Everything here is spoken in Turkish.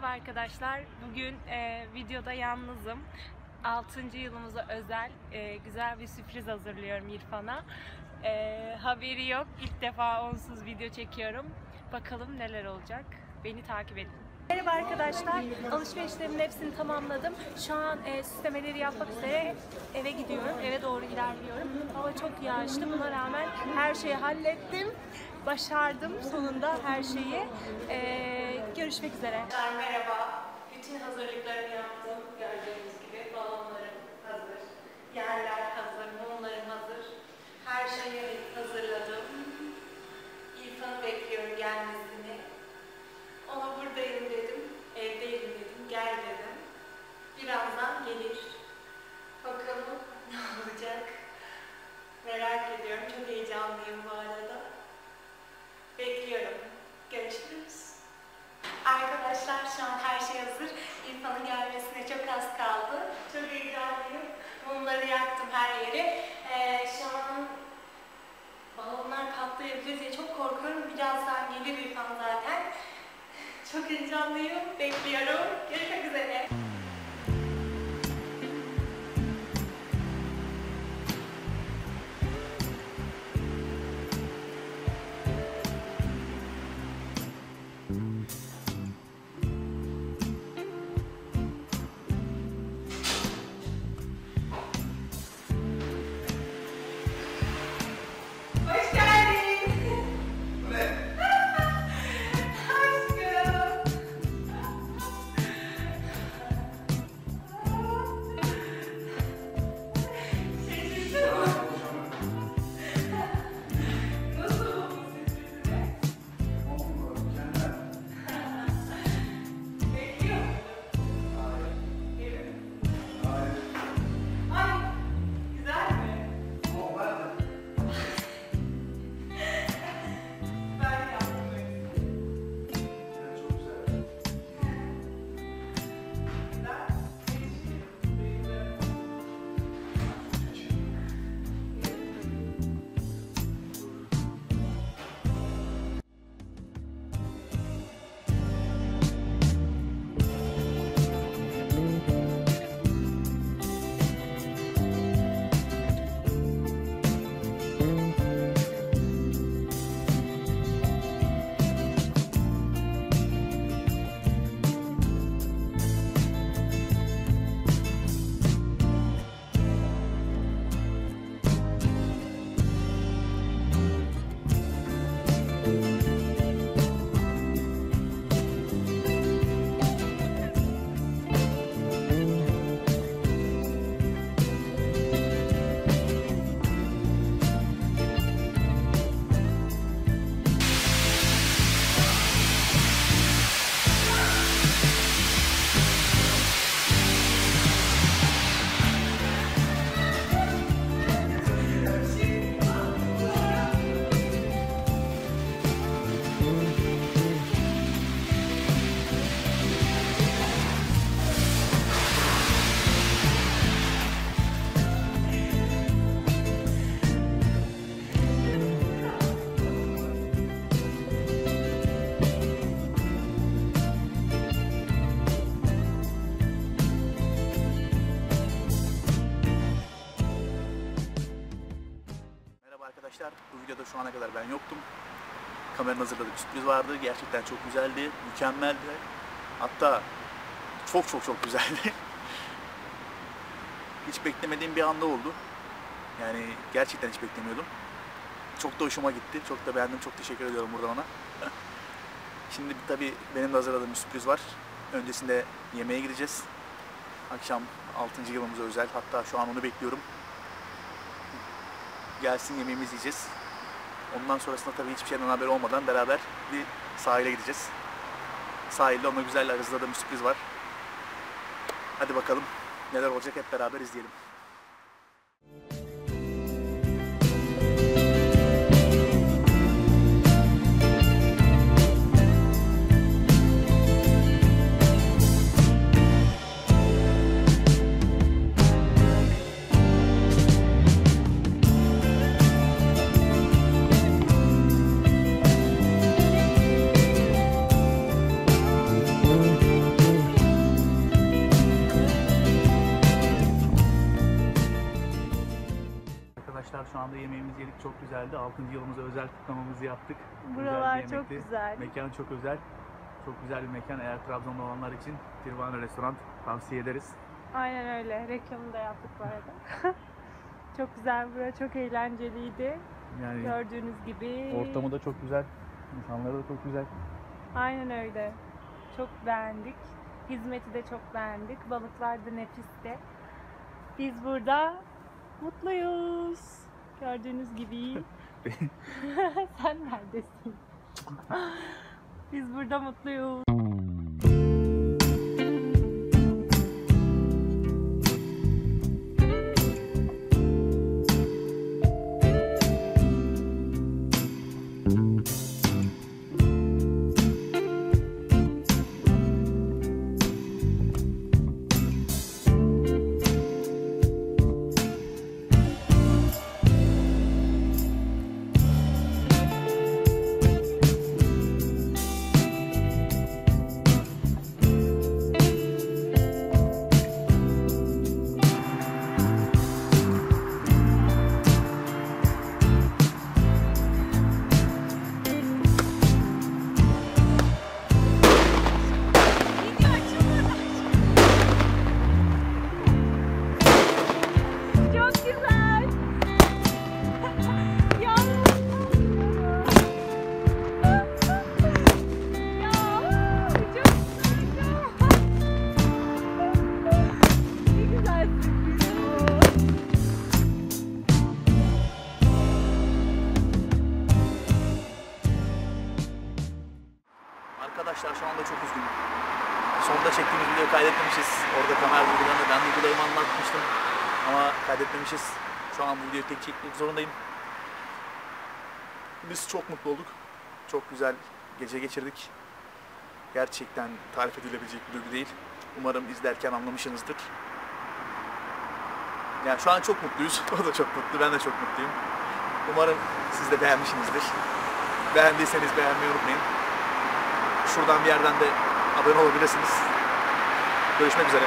Merhaba arkadaşlar. Bugün videoda yalnızım. 6. yılımıza özel güzel bir sürpriz hazırlıyorum İrfan'a. Haberi yok. İlk defa onsuz video çekiyorum. Bakalım neler olacak. Beni takip edin. Merhaba arkadaşlar. Alışverişlerimin hepsini tamamladım. Şu an süslemeleri yapmak üzere eve gidiyorum. Eve doğru ilerliyorum. Hava çok yağışlı. Buna rağmen her şeyi hallettim. Başardım sonunda her şeyi. Görüşmek üzere. Merhaba. Bütün hazırlıklarımı yaptım. Gördüğünüz gibi balonlarım hazır. Yerler hazır. Mumlarım hazır. Her şeyi hazırladım. İrfan'ı bekliyorum gelmesini. Ona buradayım dedim. Evdeyim dedim. Gel dedim. Birazdan gelir. Bakalım ne olacak. Merak ediyorum. Çok heyecanlıyım bu arada. Bekliyorum. Görüşürüz. Arkadaşlar şu an her şey hazır. İrfan'ın gelmesine çok az kaldı. Çok heyecanlıyım. Mumları yaktım her yere. Şu an balonlar patlayabilir diye çok korkuyorum. Birazdan gelir İrfan zaten. Çok heyecanlıyım. Bekliyorum. Görüşmek üzere. Arkadaşlar, bu videoda şu ana kadar ben yoktum. Kameranın hazırladığı bir sürpriz vardı. Gerçekten çok güzeldi, mükemmeldi. Hatta çok güzeldi. Hiç beklemediğim bir anda oldu. Yani gerçekten hiç beklemiyordum. Çok da hoşuma gitti. Çok da beğendim. Çok teşekkür ediyorum buradan ona. Şimdi tabii benim de hazırladığım bir sürpriz var. Öncesinde yemeğe gideceğiz. Akşam 6. yılımıza özel. Hatta şu an onu bekliyorum. Gelsin, yemeğimizi yiyeceğiz. Ondan sonrasında tabii hiçbir şeyden haber olmadan beraber bir sahile gideceğiz. Sahilde ona güzel hazırladığım bir sürpriz var. Hadi bakalım neler olacak, hep beraber izleyelim. restoranda yemeğimizi yedik. Çok güzeldi. 6. yılımıza özel kutlamamızı yaptık. Buralar Güzel bir çok yemekti. güzel. Mekan çok özel. Çok güzel bir mekan. Eğer Trabzon'da olanlar için Tirvana Restoran tavsiye ederiz. Aynen öyle. Reklamını da yaptık bu arada. Çok güzel bura. Çok eğlenceliydi. Yani Gördüğünüz gibi. ortamı da çok güzel. İnsanları da çok güzel. Aynen öyle. Çok beğendik. Hizmeti de çok beğendik. Balıklar da nefisti. Biz burada mutluyuz. Gördüğünüz gibi. Sen neredesin? Biz burada mutluyuz. Çok güzel. Ya. Ya. Çok güzel. Ne güzel sürpriz bu. Arkadaşlar şu anda çok üzgünüm. Sonunda çektiğimiz videoyu kaydetmemişiz. Orada kamera duygularını, ben duygularımı anlatmıştım. Ama kaydetmemişiz. Şu an bu videoyu tek çekmek zorundayım. Biz çok mutlu olduk. Çok güzel gece geçirdik. Gerçekten tarif edilebilecek bir duygu değil. Umarım izlerken anlamışsınızdır. Yani şu an çok mutluyuz. O da çok mutlu, ben de çok mutluyum. Umarım siz de beğenmişsinizdir. Beğendiyseniz beğenmeyi unutmayın. Şuradan bir yerden de abone olabilirsiniz. Görüşmek üzere.